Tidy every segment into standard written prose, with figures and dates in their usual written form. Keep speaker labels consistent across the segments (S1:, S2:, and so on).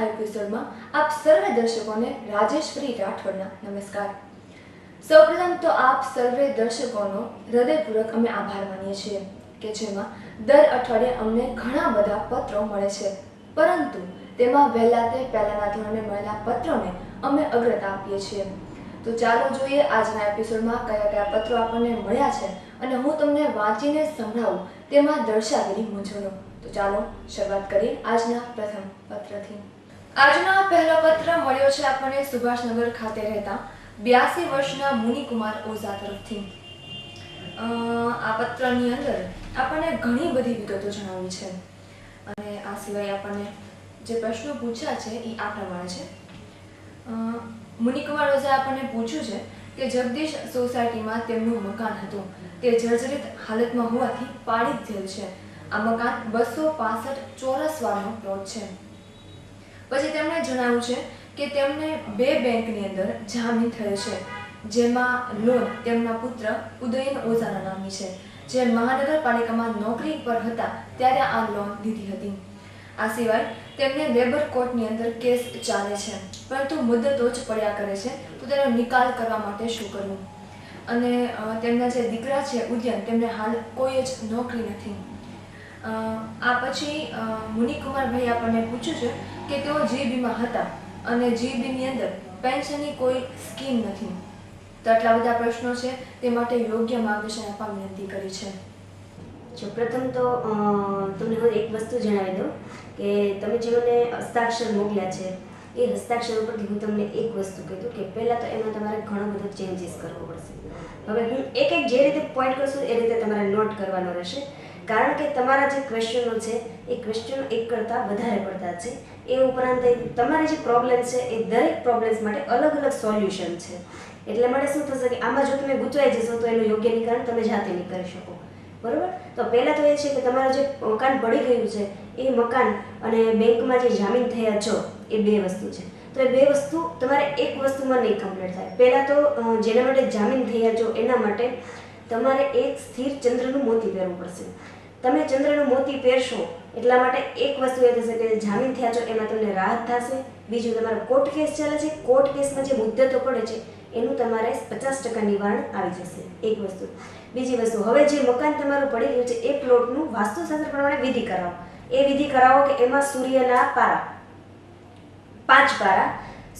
S1: આ એપિસોડમાં આપ સર્વે દર્શકોને રાજેશ્વરી રાઠોડના નમસ્કાર। સૌપ્રથમ તો આપ સર્વે દર્શકોનો હૃદયપૂર્વક અમે આભાર માનીએ છીએ કે જેમાં દર અઠવાડિયે અમને ઘણા બધા પત્રો મળે છે, પરંતુ તેમાં વહેલા તે પહેલાના ધોરણે મળેલા પત્રોને અમે અગ્રતા આપીએ છીએ। તો ચાલો જોઈએ આજના એપિસોડમાં કયા કયા પત્રો આપણને મળ્યા છે અને હું તમને વાંચીને સંભળાવું તેમાં દર્શાવેલી મૂંઝવણો। તો ચાલો શરૂઆત કરીએ આજના પ્રથમ પત્રથી। આજનો પહેલો પત્ર મળ્યો છે આપણને સુભાષનગર ખાતે રહેતા 82 વર્ષના મુનિકુમાર ઓઝા તરફથી। આ પત્રની અંદર આપણને ઘણી બધી વિગતો જણાવી છે અને આ સિવાય આપણને જે પ્રશ્નો પૂછ્યા છે એ આ પ્રમાણે છે। મુનિકુમાર ઓઝાએ આપણને પૂછ્યું છે કે જગદીશ સોસાયટીમાં તેમનું મકાન હતું તે જર્જરિત હાલતમાં હોવાથી પાડી દીધેલ છે। આ મકાન 265 ચોરસ વાળનો પ્લોટ છે। પછી તેમણે જણાવ્યું છે કે તેમને 2 બેંકની અંદર જામીન થયેલ છે, જેમાં લોન તેમના પુત્ર ઉદયન ઓઝાના નામની છે, જે મહાનગરપાલિકામાં નોકરી પર હતા ત્યારે આ લોન લીધી હતી। આ સિવાય તેમને લેબર કોર્ટની અંદર કેસ ચાલે છે, પરંતુ મુદ્દતો જ પડ્યા કરે છે, તો તેનો નિકાલ કરવા માટે શું કરવું? અને તેમના જે દીકરા છે ઉદયન, તેમને હાલ કોઈ જ નોકરી નથી। આ પછી મુનિકુમારભાઈ આપણને પૂછ્યું છે કે તેઓ જીબીમાં હતા અને જીબીની અંદર પેન્શનની કોઈ સ્કીમ નથી। તો આટલા બધા પ્રશ્નો છે, તે માટે યોગ્ય માર્ગદર્શન આપવા વિનંતી કરી છે।
S2: જો પ્રથમ તો તમને હું એક વસ્તુ જણાવી દઉં કે તમે જે મને હસ્તાક્ષર મોકલ્યા છે એ હસ્તાક્ષર ઉપરથી હું તમને એક વસ્તુ કીધું કે પહેલાં તો એમાં તમારે ઘણો બધો ચેન્જીસ કરવો પડશે। હવે હું એક જે રીતે પોઈન્ટ કરશું એ રીતે તમારે નોટ કરવાનો રહેશે, કારણ કે તમારા જે ક્વેશ્ચનો છે એ ક્વેશ્ચનો એક કરતાં વધારે પડતા છે। એ ઉપરાંત તમારી જે પ્રોબ્લેમ છે એ દરેક પ્રોબ્લેમ્સ માટે અલગ અલગ સોલ્યુશન છે, એટલે માટે શું થશે કે આમાં જો તમે ગૂંચવાઈ જશો તો એનું યોગ્ય નિકાલ તમે જાતે નહીં કરી શકો, બરોબર? તો પહેલાં તો એ છે કે તમારું જે મકાન પડી ગયું છે એ મકાન અને બેંકમાં જે જામીન થયા છો એ 2 વસ્તુ છે। તો એ 2 વસ્તુ તમારે એક વસ્તુમાં નહીં કમ્પ્લીટ થાય। પહેલાં તો જેના માટે જામીન થયા છો એના માટે તમારે એક સ્થિર ચંદ્રનું મોતી પહેરવું પડશે। તમે ચંદ્રનું મોતી પહેરશો એટલા માટે એક વસ્તુ એ થશે કે જામીન થયા છો એમાં તમને રાહત થશે। બીજું, તમારો કોર્ટ કેસ ચાલે છે, કોર્ટ કેસમાં જે મુદ્દતો પડે છે એનું તમારે 50% નિવારણ આવી જશે, એક વસ્તુ। બીજી વસ્તુ, હવે જે મકાન તમારું પડી ગયું છે એ પ્લોટનું વાસ્તુશાસ્ત્ર પ્રમાણે વિધિ કરાવો। એ વિધિ કરાવો કે એમાં સૂર્યના પારા 5 પારા,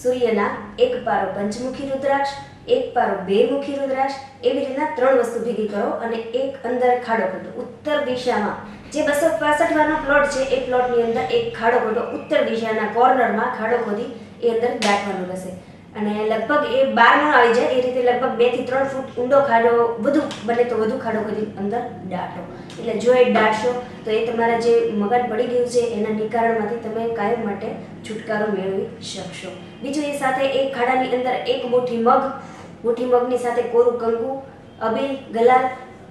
S2: સૂર્યના 1 પારો પંચમુખી રુદ્રાક્ષ, 1 પારો 2 મુખી રુદ્રાક્ષ, એવી રીતના 3 વસ્તુ ભેગી કરો અને એક અંદર ખાડો ખોદો ઉત્તર દિશામાં। જે 265 વાળનો પ્લોટ છે એ પ્લોટની અંદર એક ખાડો ખોદો, ઉત્તર દિશાના કોર્નરમાં ખાડો ખોદી એ અંદર દાટવાનું રહેશે અને લગભગ એ બહાર ન આવી જાય એ રીતે લગભગ 2 થી 3 ફૂટ ઊંડો ખાડો, વધુ બને તો વધુ ખાડો ખોદી અંદર દાટો। એટલે જો એ દાટશો તો એ તમારા જે મકાન પડી ગયું છે એના નિકારણમાંથી તમે કાયમ માટે છુટકારો મેળવી શકશો। બીજું, એ સાથે એક ખાડાની અંદર એક મુઠ્ઠી મગની સાથે કોરું કંકુ, અબીલ, ગલાલ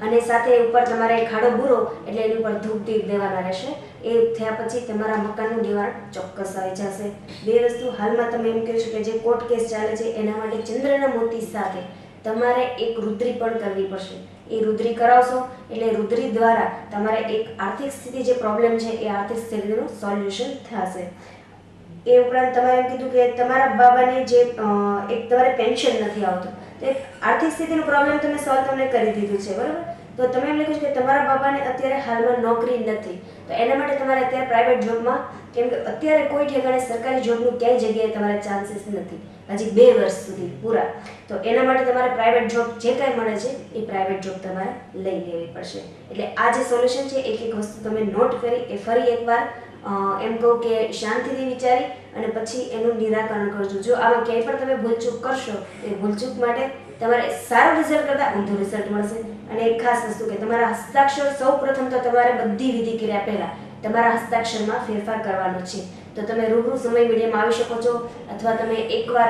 S2: અને સાથે ઉપર તમારે ખાડો બૂરો એટલે એની ઉપર ધૂપ દીપ દેવાના રહેશે। એ થયા પછી તમારા મકાનનું નિવારણ ચોક્કસ આવી જશે। 2 વસ્તુ હાલમાં તમે એમ કહો છો કે જે કોર્ટ કેસ ચાલે છે એના માટે ચંદ્રના મોતી સાથે તમારે એક રુદ્રી પણ કરવી પડશે। એ રુદ્રી કરાવશો એટલે રુદ્રી દ્વારા તમારે એક આર્થિક સ્થિતિ જે પ્રોબ્લેમ છે એ આર્થિક સ્થિતિનું સોલ્યુશન થશે। એ ઉપરાંત તમારે એમ કીધું કે તમારા બાબાને જે એક તમારે પેન્શન નથી આવતું, તો એક આર્થિક સ્થિતિનો પ્રોબ્લેમ તમે સોલ્વ તમને કરી દીધું છે, બરાબર? તો તમે એમ લખ્યું છે કે તમારા બાબાને અત્યારે હાલમાં નોકરી નથી, તો એના માટે તમારે અત્યારે પ્રાઇવેટ જોબમાં, કેમ કે અત્યારે કોઈ ઠેકાણે સરકારી જોબનું ક્યાંય જગ્યાએ તમારે ચાન્સીસ નથી હજી 2 વર્ષ સુધી પૂરા, તો એના માટે તમારે પ્રાઇવેટ જોબ જે કાંઈ મળે છે એ પ્રાઇવેટ જોબ તમારે લઈ લેવી પડશે। એટલે આ જે સોલ્યુશન છે એક એક વસ્તુ તમે નોટ કરી એ ફરી એકવાર એમ કહું કે શાંતિથી વિચારી અને પછી એનું નિરાકરણ કરજો। જો આમાં ક્યાંય પણ તમે ભૂલચૂક કરશો એ ભૂલચૂક માટે તમારે સારું રિઝલ્ટ કરતાં ઊંધું રિઝલ્ટ મળશે। અને એક ખાસ વસ્તુ કે તમારા હસ્તાક્ષર સૌ પ્રથમ તો તમારે બધી વિધિ કર્યા પહેલાં તમારા હસ્તાક્ષરમાં ફેરફાર કરવાનો છે। તો તમે રૂબરૂ સમય મીડિયામાં આવી શકો છો અથવા તમે એકવાર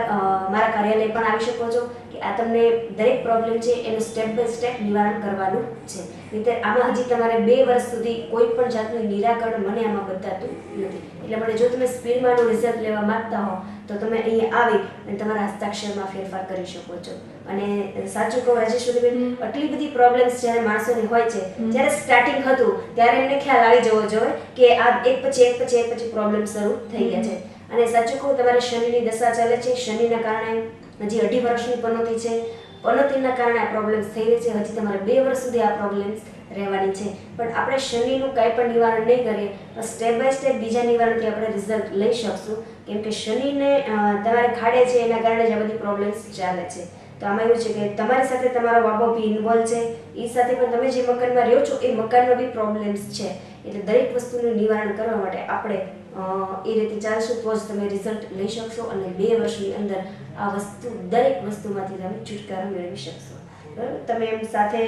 S2: મારા કાર્યાલય પણ આવી શકો છો કે આ તમને દરેક પ્રોબ્લેમ છે એનું સ્ટેપ બાય સ્ટેપ નિવારણ કરવાનું છે। નહીંતર આમાં હજી તમારે 2 વર્ષ સુધી કોઈ પણ જાતનું નિરાકરણ મને આમાં બતાતું નથી। એટલે માટે જો તમે સ્પીડમાં આનું રિઝલ્ટ લેવા માંગતા હો તો તમે અહીંયા આવી અને તમારા હસ્તાક્ષરમાં ફેરફાર કરી શકો છો। અને સાચું કહું રાજેશ્વરીબેન, આટલી બધી પ્રોબ્લેમ્સ જ્યારે માણસોની હોય છે, જ્યારે સ્ટાર્ટિંગ હતું ત્યારે એમને ખ્યાલ આવી જવો જોઈએ કે આ એક પછી પ્રોબ્લેમ શરૂ થઈ ગયા છે। અને સાચું કહું, તમારે શનિની દશા ચાલે છે. શનિના કારણે હજી 2.5 વર્ષની પનોતી છે. પનોતીના કારણે આ પ્રોબ્લેમ્સ થઈ રહી છે. હજી તમારે 2 વર્ષ સુધી આ પ્રોબ્લેમ્સ રહેવાની છે. પણ આપણે શનિનું કાંઈ પણ નિવારણ નહીં કરીએ તો સ્ટેપ બાય સ્ટેપ બીજા નિવારણથી આપણે રિઝલ્ટ લઈ શકશું. કેમ કે શનિને તમારે ખાડે છે, એના કારણે જ આ બધી પ્રોબ્લેમ્સ ચાલે છે. તો આમાં એવું છે કે તમારી સાથે તમારો બાબો બી ઇન્વોલ્વ છે, એ સાથે પણ તમે જે મકાનમાં રહ્યો છો એ મકાનમાં બી પ્રોબ્લેમ્સ છે. એટલે દરેક વસ્તુનું નિવારણ કરવા માટે આપણે એ રીતે ચાલશું તો જ તમે રિઝલ્ટ લઈ શકશો અને 2 વર્ષની અંદર આ દરેક વસ્તુમાંથી તમે છુટકારો મેળવી શકશો. બરાબર? તમે એમ સાથે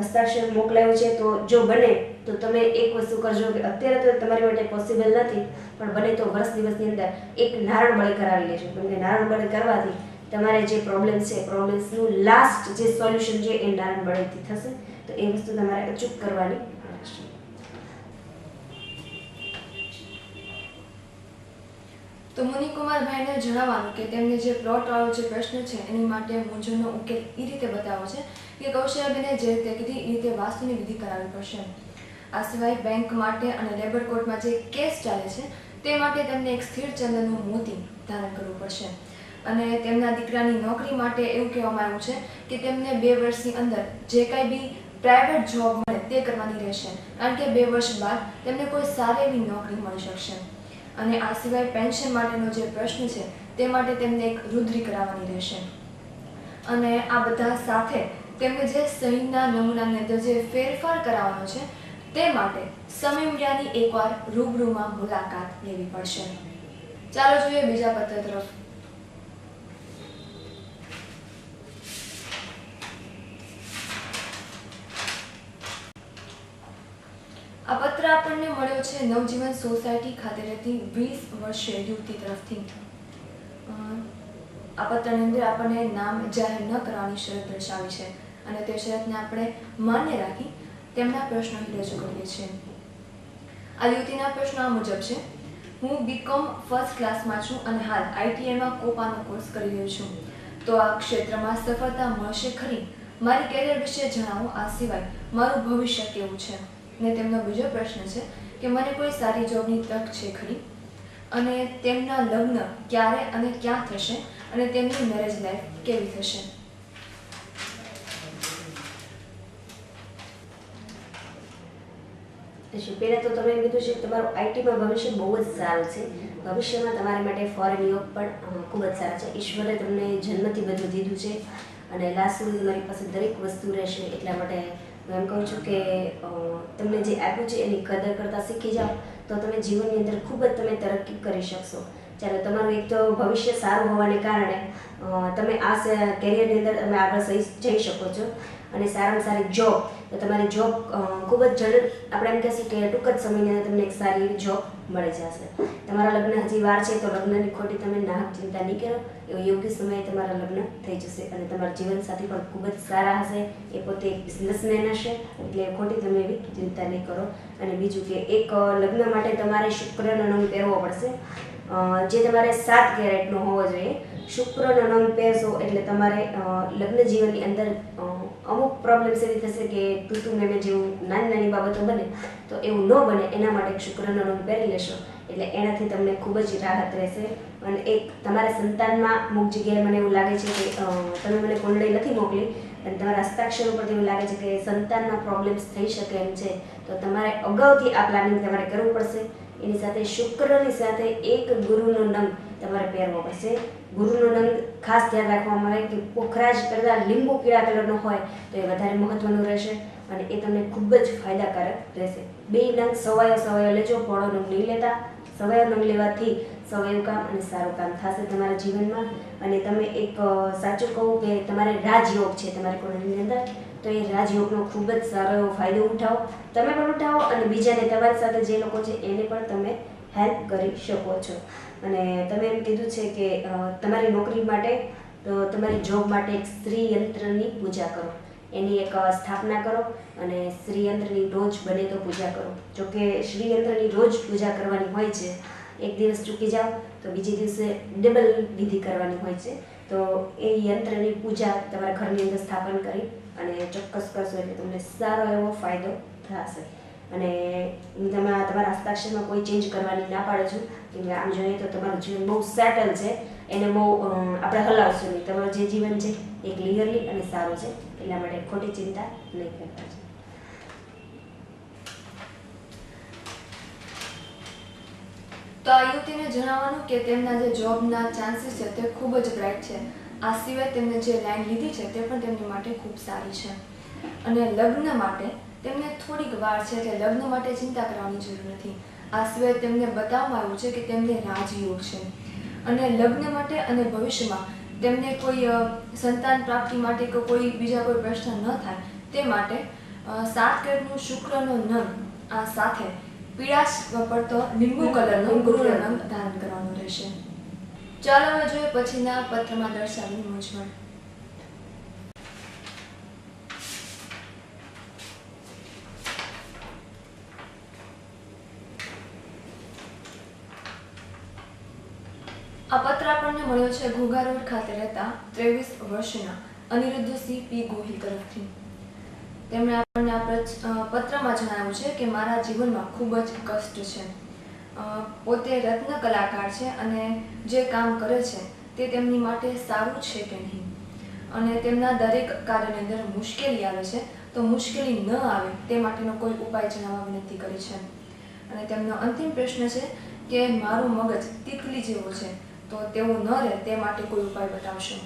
S2: હસ્તાક્ષર મોકલાયો છે, તો જો બને તો તમે એક વસ્તુ કરજો કે અત્યારે તો તમારી માટે પોસિબલ નથી, પણ બને તો વર્ષ દિવસની અંદર એક નારણ બળી કરાવી લેજો. કેમ કે નારણ બળી કરવાથી તમારે જે પ્રોબ્લેમ્સ છે, પ્રોબ્લેમ્સનું લાસ્ટ જે સોલ્યુશન છે એ નારણ બળીથી થશે. તો એ વસ્તુ તમારે અચૂક કરવાની રહેશે.
S1: તો મુનિકુમારભાઈને જણાવવાનું કે તેમને જે પ્લોટ વાળો જે પ્રશ્ન છે એની માટે મૂંઝવણનો ઉકેલ એ રીતે બતાવો છે કે કૌશલ્યાબેને જે રીતે કીધી એ રીતે વાસ્તુની વિધિ કરાવવી પડશે. આ સિવાય બેંક માટે અને લેબર કોર્ટમાં જે કેસ ચાલે છે તે માટે તેમને એક સ્થિર ચંદનનું મોતી ધારણ કરવું પડશે. અને તેમના દીકરાની નોકરી માટે એવું કહેવામાં આવ્યું છે કે તેમને 2 વર્ષની અંદર જે કાંઈ બી પ્રાઇવેટ જોબ મળે તે કરવાની રહેશે, કારણ કે 2 વર્ષ બાદ તેમને કોઈ સારી એવી નોકરી મળી શકશે. અને આ સિવાય પેન્શન માટેનો જે પ્રશ્ન છે તે માટે તેમને એક રુદ્રી કરાવવાની રહેશે. અને આ બધા સાથે તેમને જે સહીના નમૂનાની અંદર જે ફેરફાર કરાવવાનો છે તે માટે સમીમડિયાની એકવાર રૂબરૂમાં મુલાકાત લેવી પડશે. ચાલો જોઈએ બીજા પત્ર તરફ. આ પત્ર આપણને મળ્યો છે નવજીવન સોસાયટી ખાતે રહેતી 20 વર્ષીય યુવતી તરફથી. આ પત્રની અંદર આપણને નામ જાહેર ન કરવાની શરત દર્શાવી છે અને તે શરતને આપણે માન્ય રાખી તેમના પ્રશ્નો રજૂ કરીએ છીએ. આ યુવતીના પ્રશ્નો આ મુજબ છે: હું બીકોમ ફર્સ્ટ ક્લાસમાં છું અને હાલ ITIમાં કોપાનો કોર્સ કરી રહ્યો છું. તો આ ક્ષેત્રમાં સફળતા મળશે ખરી? મારી કેરિયર વિશે જણાવો. આ સિવાય મારું ભવિષ્ય કેવું છે? અને તેમનો બીજો પ્રશ્ન છે કે મને કોઈ સારી જોબની તક છે ખરી? અને તેમના લગ્ન ક્યારે અને ક્યાં થશે? અને તેમની મેરેજ લાઈફ કેવી થશે?
S2: પહેલાં તો તમે કીધું છે કે તમારું આઈટીમાં ભવિષ્ય બહુ જ સારું છે. ભવિષ્યમાં તમારા માટે ફોરેન યોગ પણ ખૂબ જ સારા છે. ઈશ્વરે તમને જન્મથી બધું દીધું છે અને લાસ્ટ સુધી તમારી પાસે દરેક વસ્તુ રહેશે. એટલા માટે હું એમ કહું છું કે તમને જે આપ્યું છે એની કદર કરતાં શીખી જાઓ તો તમે જીવનની અંદર ખૂબ જ તમે તરક્કી કરી શકશો. ચાલો, તમારું એક તો ભવિષ્ય સારું હોવાને કારણે તમે આ કેરિયરની અંદર તમે આગળ જઈ શકો છો. અને સારામાં સારી જોબ, તો તમારી જોબ ખૂબ જ આપણે એમ કહીશું કે ટૂંક જ સમયની અંદર તમને એક સારી એવી જોબ મળી જશે. તમારા લગ્ન હજી વાર છે તો લગ્નની ખોટી તમે નાહક ચિંતા નહીં કરો. એવો યોગ્ય સમયે તમારા લગ્ન થઈ જશે અને તમારા જીવનસાથી પણ ખૂબ જ સારા હશે. એ પોતે એક બિઝનેસમેન હશે, એટલે ખોટી તમે એવી ચિંતા નહીં કરો. અને બીજું કે એક લગ્ન માટે તમારે શુક્રનો નંગ પહેરવો પડશે, જે તમારે 7 કેરેટનો હોવો જોઈએ. શુક્રનો નંગ પહેરશો એટલે તમારે લગ્ન જીવનની અંદર અમુક પ્રોબ્લેમ્સ એવી થશે કે તું મેં જેવું નાની નાની બાબતો બને તો એવું ન બને. એના માટે એક શુક્રનો નંગ પહેરી લેશો એટલે એનાથી તમને ખૂબ જ રાહત રહેશે. અને એક તમારા સંતાનમાં અમુક જગ્યાએ મને એવું લાગે છે કે તમે મને કુંડળી નથી મોકલી અને તમારા હસ્તાક્ષર ઉપરથી એવું લાગે છે કે સંતાનમાં પ્રોબ્લેમ્સ થઈ શકે એમ છે. તો તમારે અગાઉથી આ પ્લાનિંગ તમારે કરવું પડશે. એની સાથે શુક્રની સાથે એક ગુરુનો નંગ તમારે પહેરવો પડશે. ગુરુનો નંગ ખાસ ધ્યાન રાખવામાં આવે કે પોખરાજ કરતાં લીંબુ પીળા કલરનો હોય તો એ વધારે મહત્વનું રહેશે અને એ તમને ખૂબ જ ફાયદાકારક રહેશે. 2 નંગ સવાયો લેજો, પોળો નંગ નહીં લેતા. સવાયો નંગ લેવાથી સવાયું કામ અને સારું કામ થશે તમારા જીવનમાં. અને તમે એક સાચું કહું કે તમારે રાજયોગ છે તમારી કુંડળીની અંદર, તો એ રાજયોગનો ખૂબ જ સારો એવો ફાયદો ઉઠાવો. તમે પણ ઉઠાવો અને બીજાને તમારી સાથે જે લોકો છે એને પણ તમે હેલ્પ કરી શકો છો. અને તમે એમ કીધું છે કે તમારી નોકરી માટે તો તમારી જોબ માટે એક શ્રી યંત્રની પૂજા કરો, એની એક સ્થાપના કરો અને શ્રી યંત્રની રોજ બને તો પૂજા કરો. જોકે શ્રી યંત્રની રોજ પૂજા કરવાની હોય છે, એક દિવસ ચૂકી જાઓ તો બીજે દિવસે ડબલ વિધિ કરવાની હોય છે. તો એ યંત્રની પૂજા તમારા ઘરની અંદર સ્થાપન કરી અને ચોક્કસ કરશો એટલે તમને સારો એવો ફાયદો થશે. અને હું તમારા હસ્તાક્ષરમાં કોઈ ચેન્જ કરવાની ના પાડું છું, કેમ કે આમ જોઈએ તો તમારું જીવન બહુ સેટલ છે, એને બહુ આપણે હલાવશું નહીં. તમારું જે જીવન છે એ ક્લિયરલી અને સારું છે, એટલા માટે ખોટી ચિંતા નહીં કરતા છે.
S1: તો આ યુવતીને જણાવવાનું કે તેમના જે જોબના ચાન્સીસ છે તે ખૂબ જ બ્રાઇટ છે. આ સિવાય તેમને જે લાઈન લીધી છે તે પણ તેમની માટે ખૂબ સારી છે. અને લગ્ન માટે તેમને થોડીક વાર છે, એટલે લગ્ન માટે ચિંતા કરવાની જરૂર નથી. આ સિવાય તેમને બતાવવામાં આવ્યું છે કે તેમને રાજયોગ છે, અને લગ્ન માટે અને ભવિષ્યમાં તેમને કોઈ સંતાન પ્રાપ્તિ માટે કે કોઈ બીજા કોઈ પ્રશ્ન ન થાય તે માટે 7 કેરેટનું શુક્રનો નંગ આ સાથે પીળાશ પડતો લીંબુ કલરનો ગુરુનો નંગ ધારણ કરવાનો રહેશે. ચાલો હવે જોઈએ પછીના પત્રમાં દર્શાવેલી મૂંઝવણ. આ પત્ર આપણને મળ્યો છે ઘોઘા રોડ ખાતે રહેતા 23 વર્ષના અનિરુદ્ધસિંહ પી ગોહિલ તરફથી. તેમણે આપણને આ પત્રમાં જણાવ્યું છે કે મારા જીવનમાં ખૂબ જ કષ્ટ છે. પોતે રત્ન કલાકાર છે અને જે કામ કરે છે તે તેમની માટે સારું છે કે નહીં, અને તેમના દરેક કાર્યની અંદર મુશ્કેલી આવે છે તો મુશ્કેલી ન આવે તે માટેનો કોઈ ઉપાય જણાવવા વિનંતી કરી છે. અને તેમનો અંતિમ પ્રશ્ન છે કે મારું મગજ તિતલી જેવું છે, તો તેવું ન રહે તે માટે કોઈ ઉપાય બતાવશો.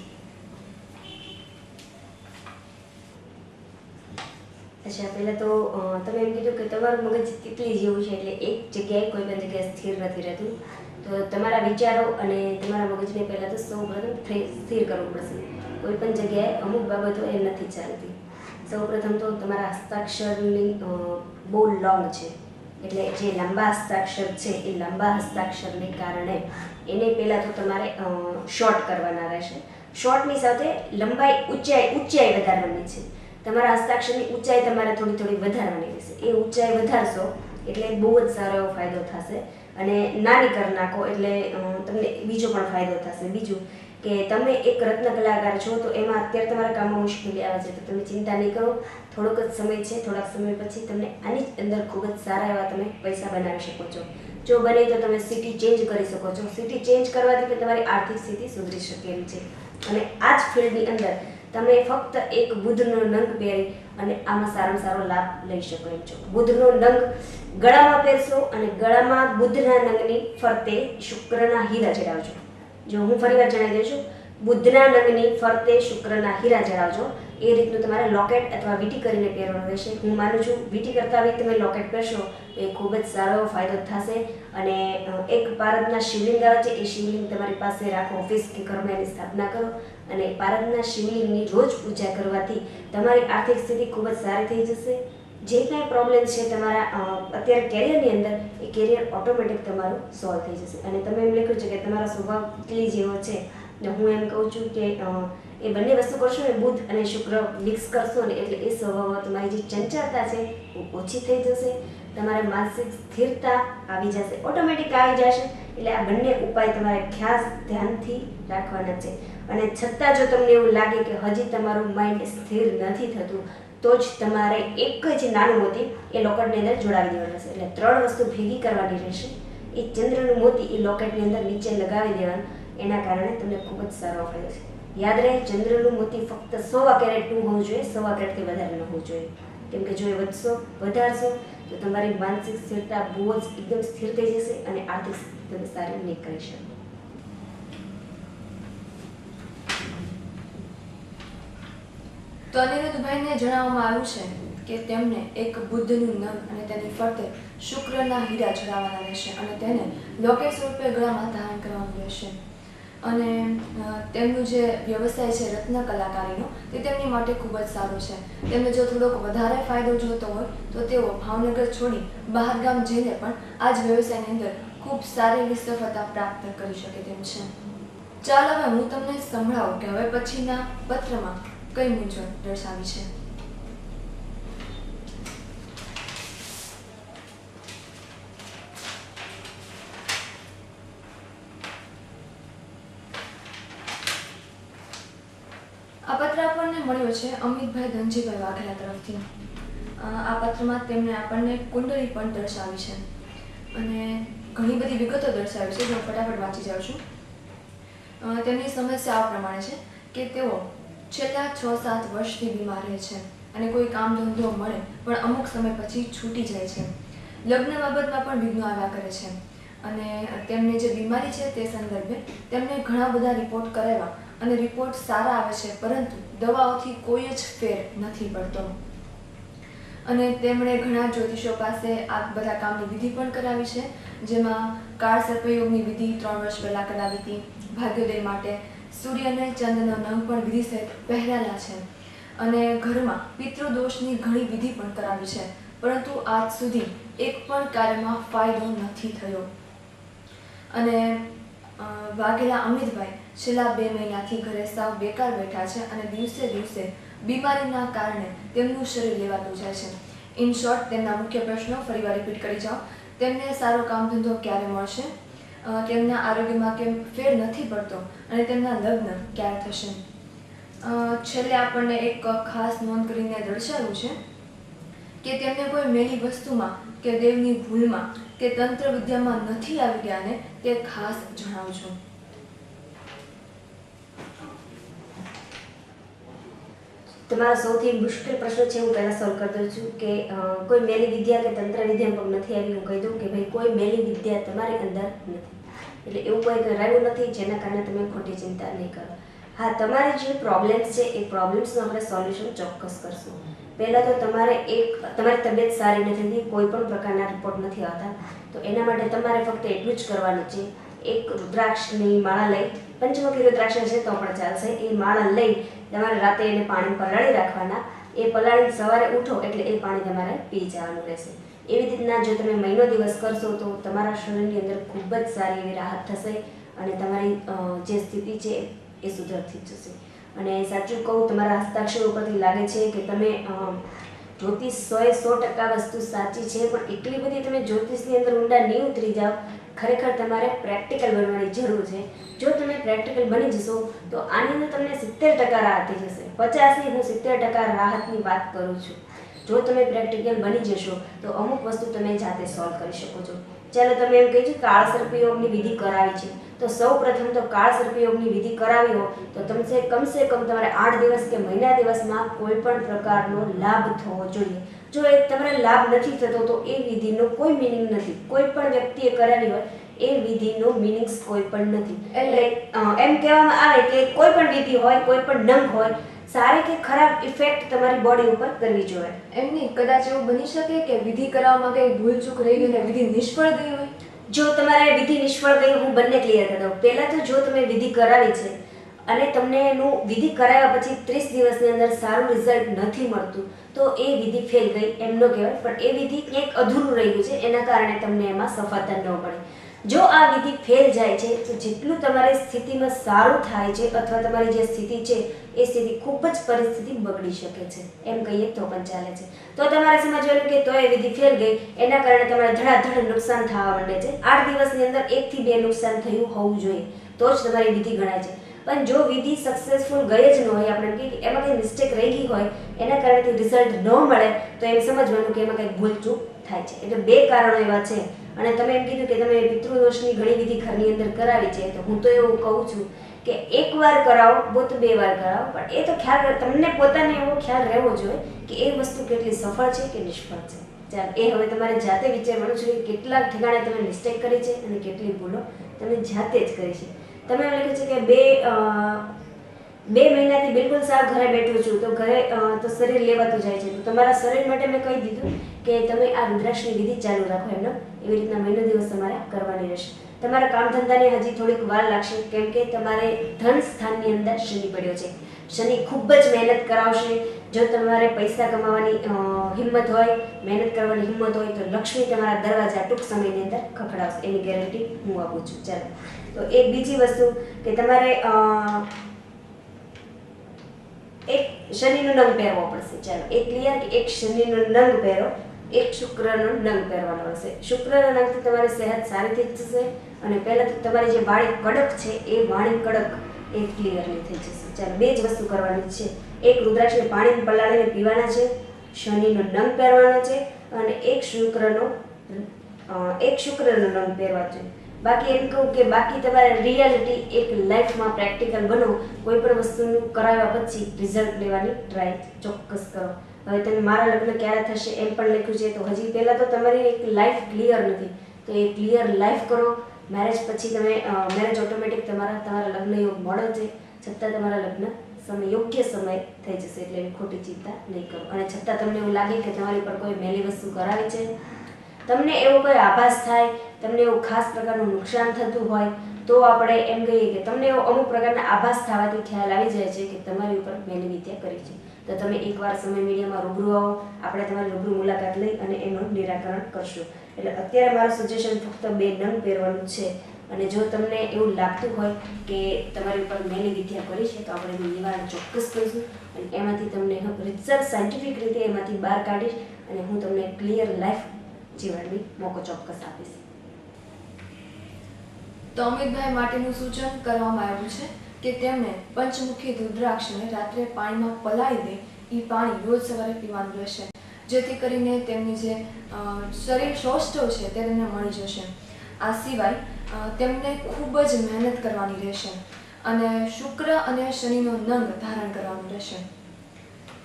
S2: અચ્છા, પહેલાં તો તમે એમ કીધું કે તમારું મગજ તિતલી જેવું છે, એટલે એક જગ્યાએ કોઈ પણ જગ્યાએ સ્થિર નથી રહેતું. તો તમારા વિચારો અને તમારા મગજને પહેલાં તો સૌપ્રથમ સ્થિર કરવું પડશે. કોઈ પણ જગ્યાએ અમુક બાબતો એ નથી ચાલતી. સૌપ્રથમ તો તમારા હસ્તાક્ષરની બહુ લોંગ છે, એટલે જે લાંબા હસ્તાક્ષર છે એ લાંબા હસ્તાક્ષરને કારણે એને પહેલાં તો તમારે શોર્ટ કરવાના રહેશે. શોર્ટની સાથે લંબાઈ ઊંચાઈ વધારવાની છે. તમારા હસ્તાક્ષરની ઊંચાઈ તમારે થોડી વધારવાની રહેશે. એ ઊંચાઈ વધારશો એટલે બહુ જ સારો એવો ફાયદો થશે. અને નાની કરી નાખો એટલે તમને બીજો પણ ફાયદો થશે. બીજું કે તમે એક રત્ન કલાકાર છો, તો એમાં અત્યારે તમારા કામમાં મુશ્કેલી આવે છે, તો તમે ચિંતા નહીં કરો. થોડોક જ સમય છે, થોડાક સમય પછી તમને આની જ અંદર ખૂબ જ સારા એવા તમે પૈસા બનાવી શકો છો. જો બને તો તમે સિટી ચેન્જ કરી શકો છો. સિટી ચેન્જ કરવાથી પણ તમારી આર્થિક સ્થિતિ સુધરી શકે એમ છે. અને આ જ ફિલ્ડની અંદર તમે ફક્ત એક બુધનો નંગ પહેરી અને આમાં સારામાં સારો લાભ લઈ શકો એમ છો. બુધનો નંગ ગળામાં પહેરશો અને ગળામાં બુધના નંગની ફરતે શુક્રના હીરા જડાવજો. જો હું ફરીવાર જણાવી દઉં છું, બુધના નંગની ફરતે શુક્રના હીરા જડાવજો. એ રીતનું તમારે લોકેટ અથવા વીંટી કરીને પહેરવાનું રહેશે. હું માનું છું વીંટી કરતા હવે તમે લોકેટ પહેરશો તો એ ખૂબ જ સારો ફાયદો થશે. અને એક પારદના શિવલિંગ આવે છે, એ શિવલિંગ તમારી પાસે રાખો, ઓફિસ કે ઘરમાં એની સ્થાપના કરો. અને પારદના શિવલિંગની રોજ પૂજા કરવાથી તમારી આર્થિક સ્થિતિ ખૂબ જ સારી થઈ જશે. જે કાંઈ પ્રોબ્લેમ છે તમારા અત્યારે કેરિયરની અંદર, એ કેરિયર ઓટોમેટિક તમારું સોલ્વ થઈ જશે. અને તમે એમ લખ્યું છે કે તમારો સ્વભાવ તિતલી જેવો છે, ને હું એમ કહું છું કે એ બંને વસ્તુ કરશો ને, બુધ અને શુક્ર મિક્સ કરશો ને, એટલે એ સ્વભાવમાં તમારી જે ચંચળતા છે એ ઓછી થઈ જશે. તમારે માનસિક સ્થિરતા આવી જશે, ઓટોમેટિક આવી જશે. એટલે આ બંને ઉપાય તમારે ખાસ ધ્યાનથી રાખવાના છે. અને છતાં જો તમને એવું લાગે કે હજી તમારું માઇન્ડ સ્થિર નથી થતું, તો જ તમારે એક જ નાનું મોતી એ લોકેટની અંદર જોડાવી દેવાનું રહેશે. એટલે 3 વસ્તુ ભેગી કરવાની રહેશે. એ ચંદ્રનું મોતી એ લોકેટની અંદર નીચે લગાવી દેવાનું. એના કારણે તમને ખૂબ જ સારો ફાયદો છે. યાદ રહે, ચંદ્રનું મોતી ફક્ત 100 કેરેટનું હોવું જોઈએ, 100 કેરેટથી વધારે ન હોવું જોઈએ. કેમ કે જો એ વધારશો તો તમારી માનસિક સ્થિરતા બહુ જ એકદમ સ્થિર થઈ જશે અને આર્થિક સ્થિતિ તમે સારી નહીં કરી શકો.
S1: તો અનિરુદ્ધભાઈને જણાવવામાં આવ્યું છે કે તેમને એક બુદ્ધનું નંગ અને તેની ફરતે શુક્રના હીરા જડાવવાના રહેશે અને તેને લોકેટ સ્વરૂપે ગળામાં ધારણ કરવાનું રહેશે. અને તેમનું જે વ્યવસાય છે રત્ન કલાકારીનો, તે તેમની માટે ખૂબ જ સારો છે. તેમને જો થોડોક વધારે ફાયદો જોતો હોય તો તેઓ ભાવનગર છોડી બહારગામ જઈને પણ આ જ વ્યવસાયની અંદર ખૂબ સારી એવી સફળતા પ્રાપ્ત કરી શકે તેમ છે. ચાલો હવે હું તમને સંભળાવું કે હવે પછીના પત્રમાં કઈ મૂંઝવણ દર્શાવી છે. આ પત્ર આપણને મળ્યો છે અમિતભાઈ ધનજીભાઈ વાઘેલા તરફથી. આ પત્રમાં તેમણે આપણને કુંડળી પણ દર્શાવી છે અને ઘણી બધી વિગતો દર્શાવી છે, હું ફટાફટ વાંચી જાઉં છું. તેમની સમસ્યા આ પ્રમાણે છે કે તેઓ છેલ્લા 6-7 વર્ષથી બીમાર રહે છે અને કોઈ કામ ધંધો મળે પણ અમુક સમય પછી છૂટી જાય છે. લગ્ન બાબતમાં પણ વિઘ્નો આવ્યા કરે છે અને તેમને જે બીમારી છે તે સંદર્ભે તેમને ઘણા બધા રિપોર્ટ કરાવ્યા અને રિપોર્ટ સારા આવે છે, પરંતુ દવાઓથી કોઈ જ ફેર નથી પડતો. અને તેમણે ઘણા જ્યોતિષો પાસે આ બધા કામની વિધિ પણ કરાવી છે, જેમાં કાળ સર્પયોગની વિધિ 3 વર્ષ પહેલાં કરાવી હતી. ભાગ્યોદય માટે સૂર્ય અને ચંદ્રનો નંગ પણ વિધિ સહિત પહેરેલા છે અને ઘરમાં પિતૃદોષની ઘણી વિધિ પણ કરાવી છે, પરંતુ આજ સુધી એક પણ કાર્યમાં ફાયદો નથી થયો. અને વાઘેલા અમિતભાઈ છેલ્લા 2 મહિનાથી ઘરે સાવ બેકાર બેઠા છે અને દિવસે દિવસે બીમારીના કારણે તેમનું શરીર લેવાતું જાય છે. ઇન શોર્ટ, તેમના મુખ્ય પ્રશ્નો ફરીવાર રિપીટ કરી જાઓ. તેમને સારો કામ ધંધો ક્યારે મળશે, તેમના આરોગ્યમાં કેમ ફેર નથી પડતો અને તેમના લગ્ન ક્યારે થશે. છેલ્લે આપણને એક ખાસ નોંધ કરીને દર્શાવ્યું છે કે તેમને કોઈ મેલી વસ્તુમાં કે દેવની ભૂલમાં કે તંત્ર વિદ્યામાં નથી આવી ગયા ને તે ખાસ જણાવજો.
S2: તમારો સૌથી મુશ્કેલ પ્રશ્ન છે, હું પહેલાં સોલ્વ કરી દઉં છું કે કોઈ મેલી વિદ્યા કે તંત્ર વિદ્યા પણ નથી આવી. હું કહી દઉં કે ભાઈ કોઈ મેલી વિદ્યા તમારી અંદર નથી, એટલે એવું કોઈ કરાયું નથી જેના કારણે તમે ખોટી ચિંતા નહીં કરો. હા, તમારી જે પ્રોબ્લેમ્સ છે એ પ્રોબ્લેમ્સનું આપણે સોલ્યુશન ચોક્કસ કરશું. પહેલાં તો તમારી તબિયત સારી નથી થતી, કોઈ પણ પ્રકારના રિપોર્ટ નથી આવતા, તો એના માટે તમારે ફક્ત એટલું જ કરવાનું છે. એક રુદ્રાક્ષની માળા લઈ, પંચમુખી રુદ્રાક્ષ છે તો પણ ચાલશે, એ માળા લઈ તમારે રાતે એને પાણી પલાળી રાખવાના. એ પલાળી સવારે ઉઠો એટલે એ પાણી તમારે પી જવાનું રહેશે. એવી રીતના જો તમે મહિનો દિવસ કરશો તો તમારા શરીરની અંદર ખૂબ જ સારી એવી રાહત થશે અને તમારી જે સ્થિતિ છે એ સુધરતી જશે. અને સાચું કહું, તમારા હસ્તાક્ષર ઉપરથી લાગે છે કે તમે જ્યોતિષ 100% વસ્તુ સાચી છે, પણ એટલી બધી તમે જ્યોતિષની અંદર ઊંડા નહીં ઉતરી જાઓ. ખરેખર તમારે પ્રેક્ટિકલ બનવાની જરૂર છે. જો તમે પ્રેક્ટિકલ બની જશો તો આની અંદર તમને 70% રાહત થઈ જશે. 50 ની હું 70% રાહતની વાત કરું છું. જો તમે પ્રેક્ટિકલ બની જશો તો અમુક વસ્તુ તમે જાતે સોલ્વ કરી શકો છો. ચાલો, તમે એમ કહી છો કાળ સર્પયોગની વિધિ કરાવી છે, તો સૌ પ્રથમ તો કાળ સર્પયોગની વિધિ કરાવી હો તો કમસે કમ તમારે 8 દિવસ કે મહિના દિવસમાં કોઈ પણ પ્રકારનો લાભ થવો જોઈએ. જો એ તમારે લાભ નથી થતો તો એ વિધિનો કોઈ મિનિંગ નથી. કોઈ પણ વ્યક્તિએ કરાવી હોય એ વિધિનો મિનિંગ્સ કોઈ પણ નથી. એટલે એમ કહેવામાં આવે કે કોઈ પણ વિધિ હોય, કોઈ પણ નંગ હોય, સારી કે ખરાબ ઇફેક્ટ તમારી બોડી ઉપર કરવી જોઈએ.
S1: એમની કદાચ એવું બની શકે કે વિધિ કરાવવામાં કંઈ ભૂલચૂક રહી ગઈ અને વિધિ નિષ્ફળ ગઈ હોય.
S2: જો તમારે વિધિ નિષ્ફળ ગઈ, હું બંને ક્લિયર કરી દઉં. પહેલાં તો જો તમે વિધિ કરાવી છે અને તમને એનું વિધિ કરાવ્યા પછી 30 દિવસની અંદર સારું રિઝલ્ટ નથી મળતું તો એ વિધિ ફેલ ગઈ એમ ન કહેવાય, પણ એ વિધિ ક્યાંક અધૂરું રહ્યું છે, એના કારણે તમને એમાં સફળતા ન મળે. જો આ વિધિ ફેલ જાય છે તો જેટલું તમારી સ્થિતિમાં સારું થાય છે અથવા તમારી જે સ્થિતિ છે એ સ્થિતિ ખૂબ જ પરિસ્થિતિ બગડી શકે છે, એમ કહીએ તો પણ ચાલે છે. તો તમારે સમજવાનું કે તો એ વિધિ ફેલ ગઈ, એના કારણે તમારે ધડાધડ નુકસાન થવા માંડે છે. 8 દિવસની અંદર 1 થી 2 નુકસાન થયું હોવું જોઈએ તો જ તમારી વિધિ ગણાય છે. પણ જો વિધિ સક્સેસફુલ ગઈ જ ન હોય, આપણે કહીએ કે એમાં કંઈ મિસ્ટેક રહી ગઈ હોય, એના કારણેથી રિઝલ્ટ ન મળે તો એમ સમજવાનું કે એમાં કંઈક ભૂલચૂક થાય છે. એટલે 2 કારણો એવા છે. અને તમે એમ કીધું કે તમે પિતૃદોષની ઘણી વિધિ ઘરની અંદર કરાવી છે, તો હું તો એવું કહું છું કે 1 વાર કરાવો, બહુ તો 2 વાર કરાવો, પણ એ તો ખ્યાલ તમને પોતાને એવો ખ્યાલ રહેવો જોઈએ કે એ વસ્તુ કેટલી સફળ છે કે નિષ્ફળ છે. ચાલો, એ હવે તમારે જાતે વિચારવાનું છે કે કેટલા ઠેકાણે તમે મિસ્ટેક કરી છે અને કેટલી ભૂલો તમે જાતે જ કરી છે. તમે એમ લખ્યું છે કે 2 મહિનાથી બિલકુલ સાવ ઘરે બેઠું છું, તો ઘરે તો શરીર લેવાતું જાય છે, તો તમારા શરીર માટે મેં કહી દીધું કે તમે આ રુદ્રાક્ષની વિધિ ચાલુ રાખો. એમનો એવી રીતના મહિનો દિવસ તમારે કરવાની રહેશે. તમારા કામ ધંધાને હજી થોડીક વાર લાગશે, કેમ કે તમારે ધન સ્થાનની અંદર શનિ પડ્યો છે. શનિ ખૂબ જ મહેનત કરાવશે. જો તમારે પૈસા કમાવાની હિંમત હોય, મહેનત કરવાની હિંમત હોય તો લક્ષ્મી તમારા દરવાજા ટૂંક સમયની અંદર ખખડાવશે, એની ગેરંટી હું આપું છું. ચાલો, તો એક બીજી વસ્તુ કે તમારે એક શનિનો નંગ પહેરવો પડશે. ચાલો, એક ક્લિયર કે એક શનિનો નંગ પહેરો, એક શુક્રનો નંગ પહેરવાનો હશે. શુક્રના નંગથી તમારી સેહત સારી થઈ જશે અને પહેલાં તો તમારી જે વાણી કડક છે એ વાણી કડક એ ક્લિયરલી થઈ જશે. ચાલો, 2 જ વસ્તુ કરવાની છે. એક રુદ્રાક્ષને પાણીમાં પલાળીને પીવાના છે શનિનો નંગ પહેરવાનો છે અને એક શુક્રનો નંગ પહેરવા છે. બાકી એમ કહું કે બાકી તમારે રિયાલિટી એક લાઈફમાં પ્રેક્ટિકલ બનો, કોઈ પણ વસ્તુનું કરાવ્યા પછી રિઝલ્ટ લેવાની ટ્રાય ચોક્કસ કરો. હવે તમે મારા લગ્ન ક્યારે થશે એમ પણ લખ્યું છે, તો હજી પહેલાં તો તમારી એક લાઈફ ક્લિયર નથી, તો એ ક્લિયર લાઈફ કરો. મેરેજ પછી તમે મેરેજ ઓટોમેટિક તમારા લગ્ન યોગ મળે છે, છતાં તમારા લગ્ન યોગ્ય સમય થઈ જશે, એટલે એવી ખોટી ચિંતા નહીં કરો. અને છતાં તમને એવું લાગે કે તમારી પર કોઈ મેલી વસ્તુ કરાવી છે, તમને એવો કોઈ આભાસ થાય, તમને એવું ખાસ પ્રકારનું નુકસાન થતું હોય, તો આપણે એમ કહીએ કે તમને એવો અમુક પ્રકારના આભાસ થવાથી ખ્યાલ આવી જાય છે કે તમારી ઉપર મેલી વિદ્યા કરી છે. તો તમે એકવાર સમય મીડિયામાં રૂબરૂ આવો, આપણે તમારી રૂબરૂ મુલાકાત લઈ અને એનું નિરાકરણ કરશું. એટલે અત્યારે મારું સજેશન ફક્ત 2 નંગ પહેરવાનું છે. અને જો તમને એવું લાગતું હોય કે તમારી ઉપર મેલી વિદ્યા કરી છે, તો આપણે એનું નિવારણ ચોક્કસ કરીશું અને એમાંથી તમને રિસર્ચ સાયન્ટિફિક રીતે એમાંથી બહાર કાઢીશ અને હું તમને ક્લિયર લાઈફ જીવનની મોકો ચોક્કસ આપીશ.
S1: તો અમિતભાઈ માટેનું સૂચન કરવામાં આવ્યું છે કે તેમને પંચમુખી રુદ્રાક્ષને રાત્રે પાણીમાં પલાળી દે, એ પાણી રોજ સવારે પીવાનું રહેશે, જેથી કરીને તેમની જે શરીર સૌષ્ઠવ છે તે તેમને મળી જશે. આ સિવાય તેમને ખૂબ જ મહેનત કરવાની રહેશે અને શુક્ર અને શનિનો નંગ ધારણ કરવાનું રહેશે.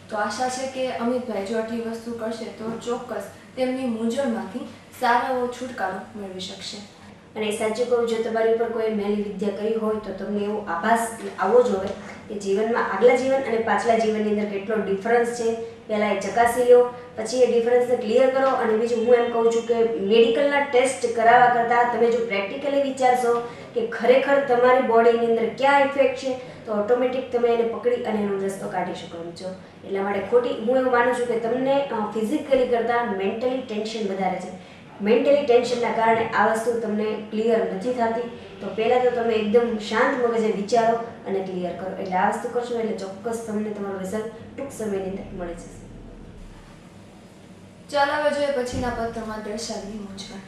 S1: તો આશા છે કે અમિતભાઈ જો આટલી વસ્તુ કરશે તો ચોક્કસ તેમની મૂંઝવણમાંથી સારો એવો છુટકારો મેળવી શકશે.
S2: અને સાચું કહું, જો તમારી ઉપર કોઈ મેલી વિદ્યા કરી હોય તો તમને એવો આભાસ આવવો જોઈએ કે જીવનમાં આગલા જીવન અને પાછલા જીવનની અંદર કેટલો ડિફરન્સ છે. પહેલાં એ ચકાસી લો, પછી એ ડિફરન્સને ક્લિયર કરો. અને બીજું હું એમ કહું છું કે મેડિકલના ટેસ્ટ કરાવવા કરતાં તમે જો પ્રેક્ટિકલી વિચારશો કે ખરેખર તમારી બોડીની અંદર ક્યાં ઇફેક્ટ છે, તો ઓટોમેટિક તમે એને પકડી અને એનો રસ્તો કાઢી શકો છો. એટલા માટે હું એવું માનું છું કે તમને ફિઝિકલી કરતાં મેન્ટલી ટેન્શન વધારે છે. મેન્ટલી ટેન્શનના કારણે આ વસ્તુ તમને ક્લિયર નથી થતી. તો પહેલાં તો તમે એકદમ શાંત મગજે વિચારો અને ક્લિયર કરો. એટલે આ વસ્તુ કરશો એટલે ચોક્કસ તમને તમારું રિઝલ્ટ ટૂંક સમયની અંદર મળી જશે.
S1: ચાલો હવે જોઈએ પછીના પત્રમાં દર્શાવેલી મૂંઝવણ.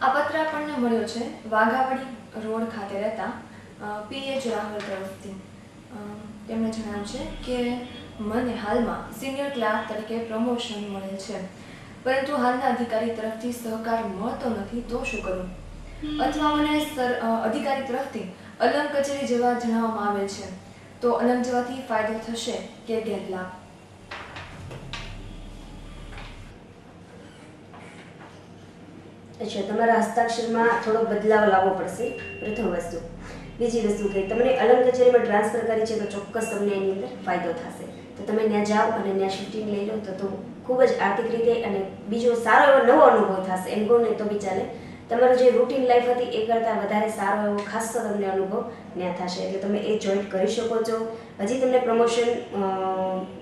S1: આ પત્ર આપણને મળ્યો છે વાઘાવડી રોડ ખાતે રહેતા PH રાહુલ તરફથી. તેમણે જણાવ્યું છે કે મને હાલમાં સિનિયર ક્લાર્ક તરીકે પ્રમોશન મળેલ છે, પરંતુ હાલના અધિકારી તરફથી સહકાર મળતો નથી, તો શું કરું? અથવા મને અધિકારી તરફથી અલંગ કચેરી જવા જણાવવામાં આવેલ છે, તો અલંગ જવાથી ફાયદો થશે કે ગેરલાભ?
S2: અચ્છા, તમારા હસ્તાક્ષરમાં થોડો બદલાવ લાવવો પડશે, પ્રથમ વસ્તુ. બીજી વસ્તુ કે તમને અલંગ કચેરીમાં ટ્રાન્સફર કરી છે, તો ચોક્કસ તમને એની અંદર ફાયદો થશે. તો તમે ત્યાં જાઓ અને ત્યાં શિફ્ટિંગ લઈ લો તો ખૂબ જ આર્થિક રીતે અને બીજો સારો એવો નવો અનુભવ થશે. એમ કહું ને તો બી ચાલે. તમારું જે રૂટીન લાઈફ હતી એ કરતાં વધારે સારો એવો ખાસો તમને અનુભવ ત્યાં થશે. એટલે તમે એ જોઈન્ટ કરી શકો છો. હજી તમને પ્રમોશન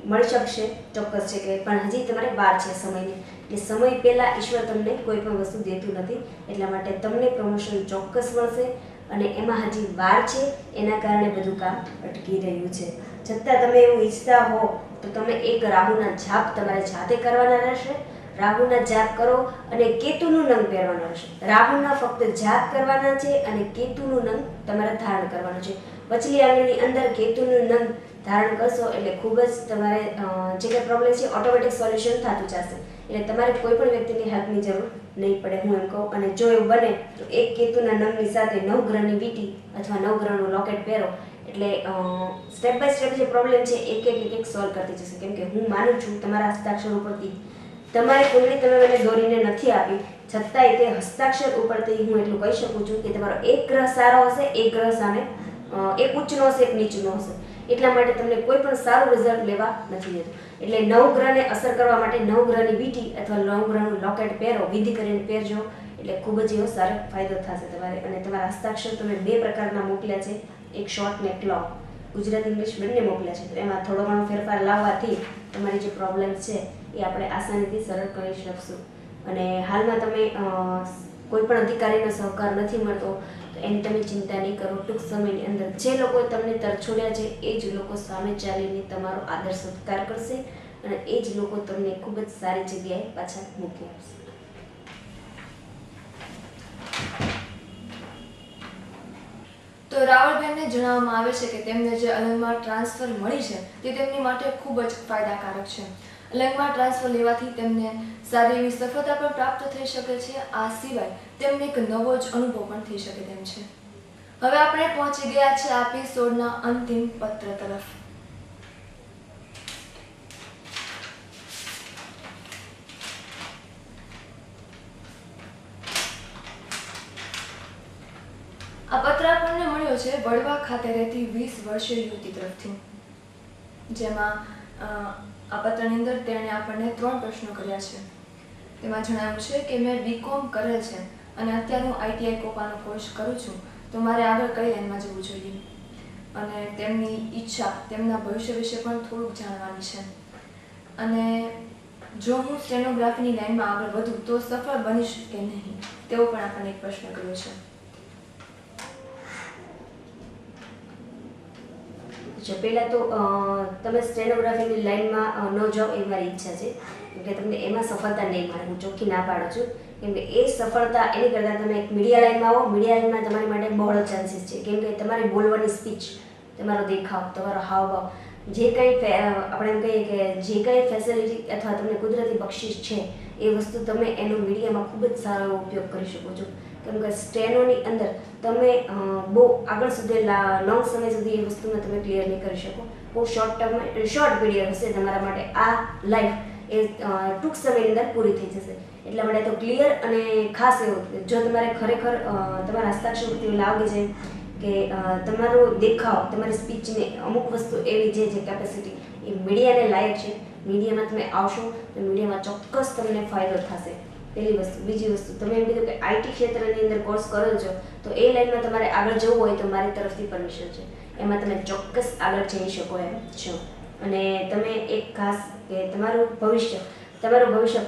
S2: મળી શકશે, ચોક્કસ છે કે, પણ હજી તમારે વાર છે સમયની. એટલે સમય પહેલાં ઈશ્વર તમને કોઈ પણ વસ્તુ દેતું નથી, એટલા માટે તમને પ્રમોશન ચોક્કસ મળશે. અને એમાં હજી વાર છે, એના કારણે બધું કામ અટકી રહ્યું છે. છતાં તમે એવું ઈચ્છતા હો તો તમે એક રાહુના જાપ તમારે જાતે કરવાના રહેશે. રાહુના જાપ કરો અને કેતુનું નંગ પહેરવાનું રહેશે. રાહુના ફક્ત જાપ કરવાના છે અને કેતુનું નંગ તમારે ધારણ કરવાનું છે. પછલી આંગળીની અંદર કેતુનું નંગ ધારણ કરશો એટલે ખૂબ જ તમારે જે કંઈ પ્રોબ્લેમ છે ઓટોમેટિક સોલ્યુશન થતું જશે. એટલે તમારે કોઈ પણ વ્યક્તિની હેલ્પની જરૂર નહીં પડે, હું એમ કહું. અને જો એવું બને તો એક કેતુના નંગની સાથે 9 ગ્રહની વીંટી અથવા 9 ગ્રહનું લોકેટ પહેરો, એટલે સ્ટેપ બાય સ્ટેપ જે પ્રોબ્લેમ છે એક સોલ્વ કરતી જશે. કેમ કે હું માનું છું તમારા હસ્તાક્ષર ઉપરથી, તમારી કુંડળી તમે મને દોરીને નથી આપી, છતાંય તે હસ્તાક્ષર ઉપરથી હું એટલું કહી શકું છું કે તમારો એક ગ્રહ સારો હશે, એક ગ્રહ સામે એક ઉચ્ચનો હશે, એક નીચનો હશે. એટલા માટે તમને કોઈ પણ સારું રિઝલ્ટ લેવા નથી દેતું. એટલે 9 ગ્રહને અસર કરવા માટે 9 ગ્રહની વીંટી અથવા 9 ગ્રહનું લોકેટ પહેરો, વિધિ કરીને પહેરજો, એટલે ખૂબ જ એવો સારો ફાયદો થશે તમારે. અને તમારા હસ્તાક્ષર તમે 2 પ્રકારના મોકલ્યા છે, એક શોર્ટ ને એક લોંગ, ગુજરાતી ઇંગ્લિશ બંને મોકલ્યા છે. તો એમાં થોડો ઘણો ફેરફાર લાવવાથી તમારી જે પ્રોબ્લેમ છે એ આપણે આસાનીથી સરળ કરી શકશું. અને હાલમાં તમે કોઈ પણ અધિકારીનો સહકાર નથી મળતો, તો એની તમે ચિંતા નહીં કરો. ટૂંક સમયની અંદર જે લોકોએ તમને તરછોડ્યા છે એ જ લોકો સામે ચાલીને તમારો આદર સત્કાર કરશે અને એ જ લોકો તમને ખૂબ જ સારી જગ્યાએ પાછા મૂકી આપશે.
S1: તો રાવળબેનને જણાવવામાં આવે છે કે તેમને જે અલંગમાં ટ્રાન્સફર મળી છે તે તેમની માટે ખૂબ જ ફાયદાકારક છે. અલંગમાં ટ્રાન્સફર લેવાથી તેમને સારી એવી સફળતા પણ પ્રાપ્ત થઈ શકે છે. આ સિવાય તેમને એક નવો જ અનુભવ પણ થઈ શકે તેમ છે. હવે આપણે પહોંચી ગયા છે આ એપિસોડના અંતિમ પત્ર તરફ. આ પત્ર આપણને મળ્યો છે વડવા ખાતે રહેતી 20 વર્ષીય યુવતી તરફથી, જેમાં આ પત્રની અંદર તેણે આપણને 3 પ્રશ્નો કર્યા છે. તેમાં જણાવ્યું છે કે મેં બીકોમ કરેલ છે અને અત્યારે હું ITI કોપાનો કોર્સ કરું છું, તો મારે આગળ કઈ લાઈનમાં જવું જોઈએ, અને તેમની ઈચ્છા તેમના ભવિષ્ય વિશે પણ થોડુંક જાણવાની છે, અને જો હું સ્ટેનોગ્રાફીની લાઈનમાં આગળ વધું તો સફળ બનીશ કે નહીં, તેવો પણ આપણને એક પ્રશ્ન કર્યો છે.
S2: પહેલાં તો તમે સ્ટેનોગ્રાફીની લાઈનમાં ન જાઓ એ મારી ઈચ્છા છે, કેમ કે તમને એમાં સફળતા નહીં મળે. હું ચોખ્ખી ના પાડું છું, કેમ કે એ સફળતા એની કરતાં તમે એક મીડિયા લાઈનમાં આવો. મીડિયા લાઈનમાં તમારી માટે બહોળો ચાન્સીસ છે, કેમ કે તમારી બોલવાની સ્પીચ, તમારો દેખાવ, તમારો હાવભાવ, જે કંઈ આપણે એમ કહીએ કે જે કંઈ ફેસિલિટી અથવા તમને કુદરતી બક્ષિસ છે એ વસ્તુ તમે એનો મીડિયામાં ખૂબ જ સારો એવો ઉપયોગ કરી શકો છો. કેમ કે સ્ટેનોની અંદર તમે બહુ આગળ સુધી લોંગ સમય સુધી એ વસ્તુને તમે ક્લિયર નહીં કરી શકો. બહુ શોર્ટ પીરિયડ હશે તમારા માટે. આ લાઈફ એ ટૂંક સમયની અંદર પૂરી થઈ જશે. એટલા માટે તો ક્લિયર અને ખાસ એવું, જો તમારે ખરેખર તમારા હસ્તાક્ષર પ્રત્યે એવું લાગે છે કે તમારો દેખાવ, તમારી સ્પીચને અમુક વસ્તુ એવી છે જે કેપેસિટી એ મીડિયાને લાયક છે, મીડિયામાં તમે આવશો તો મીડિયામાં ચોક્કસ તમને ફાયદો થશે. પહેલી વસ્તુ. બીજી વસ્તુ, તમે એમ કીધું કે IT ક્ષેત્રની અંદર કોર્સ કરો છો, તો એ લાઈનમાં તમારે આગળ જવું હોય તો મારી તરફથી પરમિશન છે, એમાં તમે ચોક્કસ આગળ જઈ શકો એમ છો. અને તમે એક ખાસ કે તમારું ભવિષ્ય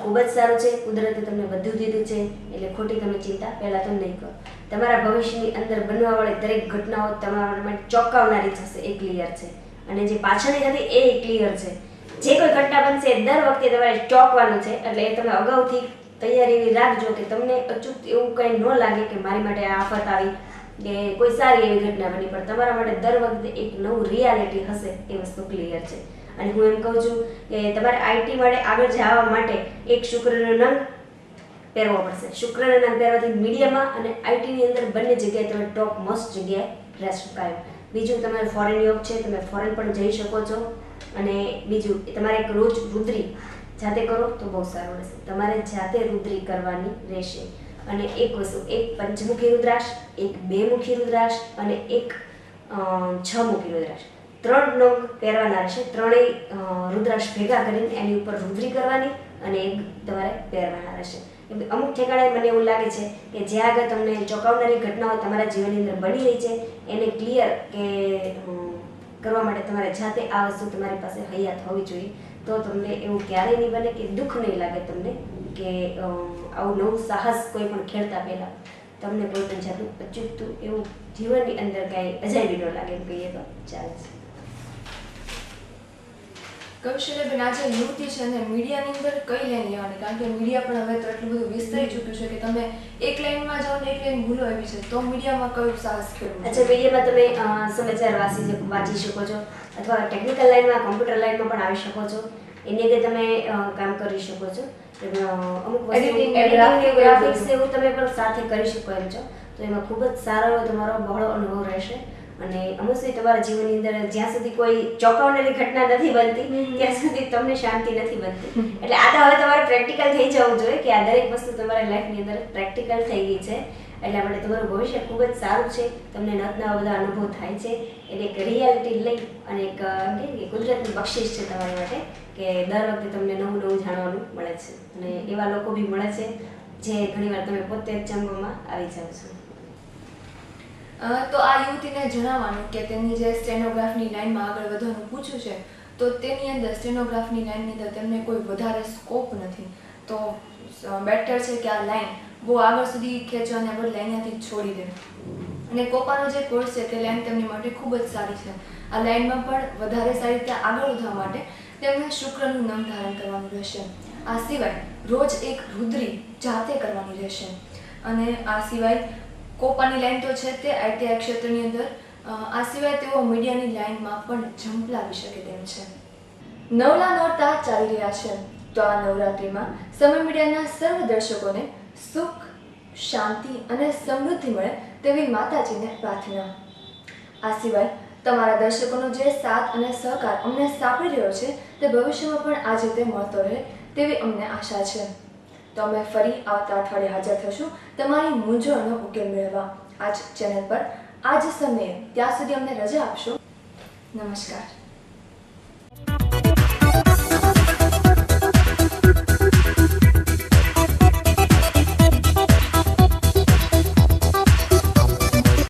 S2: ખૂબ જ સારું છે. કુદરતે તમને બધું દીધું છે, એટલે ખોટી તમે ચિંતા પહેલાં તો નહીં કરો. તમારા ભવિષ્યની અંદર બનવાવાળી દરેક ઘટનાઓ તમારા માટે ચોંકાવનારી થશે, એ ક્લિયર છે. અને જે પાછળની હતી એ ક્લિયર છે. જે કોઈ ઘટના બનશે દર વખતે તમારે ચોંકવાનું છે, એટલે એ તમે અગાઉથી તૈયારી એવી રાખજો કે તમને અચૂક એવું કંઈ ન લાગે કે મારી માટે આ આફત આવી કે કોઈ સારી એવી ઘટના બની, પણ તમારા માટે દર વખતે એક નવું રિયાલિટી હશે, એ વસ્તુ ક્લિયર છે. અને હું એમ કહું છું કે તમારે IT માટે આગળ જવા માટે એક શુક્રનો નંગ પહેરવો પડશે. શુક્રના નંગ પહેરવાથી મીડિયામાં અને ITની અંદર બંને જગ્યાએ તમે ટોપ મોસ્ટ જગ્યાએ રહેશો કાયમ. બીજું, તમારે ફોરેન યોગ છે, તમે ફોરેન પણ જઈ શકો છો. અને બીજું, તમારે એક રોજ રુદ્રી જાતે કરો તો બહુ સારું રહેશે. તમારે જાતે રુદ્રી કરવાની રહેશે. અને એક વસ્તુ, એક પંચમુખી રુદ્રાક્ષ, એક 2 મુખી રુદ્રાક્ષ અને એક 6 મુખી રુદ્રાક્ષ, 3 નંગ પહેરવાના રહેશે. ત્રણેય રુદ્રાક્ષ ભેગા કરીને એની ઉપર રુદ્રી કરવાની અને એક તમારે પહેરવાના રહેશે. અમુક ઠેકાણે મને એવું લાગે છે કે જ્યાં આગળ તમને ચોંકાવનારી ઘટનાઓ તમારા જીવનની અંદર બની રહી છે એને ક્લિયર કે કરવા માટે તમારે જાતે આ વસ્તુ તમારી પાસે હયાત હોવી જોઈએ. તો તમને એવું ક્યારેય નહીં બને કે દુઃખ નહીં લાગે તમને કે આવું નવું સાહસ કોઈ પણ ખેડતા પહેલાં તમને કોઈ પણ જાતનું અચૂકતું એવું જીવનની અંદર કાંઈ અજાયબી ન લાગે, એમ કહીએ તો ચાલે છે.
S1: કૌશલ્યબેન, આજે યુવતી છે ને મીડિયાની અંદર કઈ લાઈન લેવાની, કારણ કે મીડિયા પણ હવે તો એટલું બધું વિસ્તરી ચૂક્યું છે કે તમે એક લાઈનમાં જાઓ ને એક લાઈન ભૂલો આવી છે, તો મીડિયામાં કયું સાહસ કરવું?
S2: અચ્છા, મીડિયામાં તમે સમાચાર વાંચી શકો છો, અથવા ટેકનિકલ લાઈનમાં, કોમ્પ્યુટર લાઈનમાં પણ આવી શકો છો. એની અંદર તમે કામ કરી શકો છો. અમુક એડિટિંગ, ગ્રાફિક્સ એવું તમે પણ સાથે કરી શકો એમ છો. તો એમાં ખૂબ જ સારો એવો તમારો બહોળો અનુભવ રહેશે. અને અમુક તમારા જીવનની અંદર જ્યાં સુધી કોઈ ચોંકાવનારી ઘટના નથી બનતી ત્યાં સુધી તમને શાંતિ નથી બનતી. એટલે આ તો હવે તમારે પ્રેક્ટિકલ થઈ જવું જોઈએ કે આ દરેક વસ્તુ તમારા લાઈફની અંદર પ્રેક્ટિકલ થઈ ગઈ છે. એટલા માટે તમારું ભવિષ્ય ખૂબ જ સારું છે. તમને નવા બધા અનુભવ થાય છે. એટલે એક રિયાલિટી લઈ અને એક કે કુદરતની બક્ષિસ છે તમારી માટે કે દર વખતે તમને નવું જાણવાનું મળે છે. અને એવા લોકો બી મળે છે જે ઘણીવાર તમે પોતે જ ચંગોમાં આવી જાવ છો.
S1: તો આ યુવતીને જણાવવાનું કે તેની જે સ્ટેનોગ્રાફની લાઈનમાં આગળ વધવાનું પૂછ્યું છે, તો તેની અંદર સ્ટેનોગ્રાફની લાઈનની અંદર તેમને કોઈ વધારે સ્કોપ નથી, તો બેટર છે કે આ લાઈન બહુ આગળ સુધી ખેંચવાને બદલે અહીંયાથી છોડી દે. અને કોપાનો જે કોર્સ છે તે લાઈન તેમની માટે ખૂબ જ સારી છે. આ લાઈનમાં પણ વધારે સારી રીતે આગળ વધવા માટે તેમણે શુક્રનું નામ ધારણ કરવાનું રહેશે. આ સિવાય રોજ એક રુદ્રી જાતે કરવાની રહેશે. અને આ સિવાય કોપાની લાઈન તો છે તે આઈટીઆઈ ક્ષેત્રની અંદર, આ સિવાય તેઓ મીડિયાની લાઈનમાં પણ ઝંપલાવી શકે તેમ છે. નવલા નોરતા ચાલી રહ્યા છે, તો આ નવરાત્રિમાં સમય મીડિયાના સર્વ દર્શકોને સુખ, શાંતિ અને સમૃદ્ધિ મળે તેવી માતાજીને પ્રાર્થના. આ સિવાય તમારા દર્શકોનો જે સાથ અને સહકાર અમને સાંપડી રહ્યો છે તે ભવિષ્યમાં પણ આ જ રીતે મળતો રહે તેવી અમને આશા છે. તો અમે ફરી આવતા અઠવાડિયે હાજર થશું તમારી મૂંઝવણનો ઉકેલ મેળવવા આ જ ચેનલ પર, આ જ સમયે. ત્યાં સુધી અમને રજા આપશો. નમસ્કાર.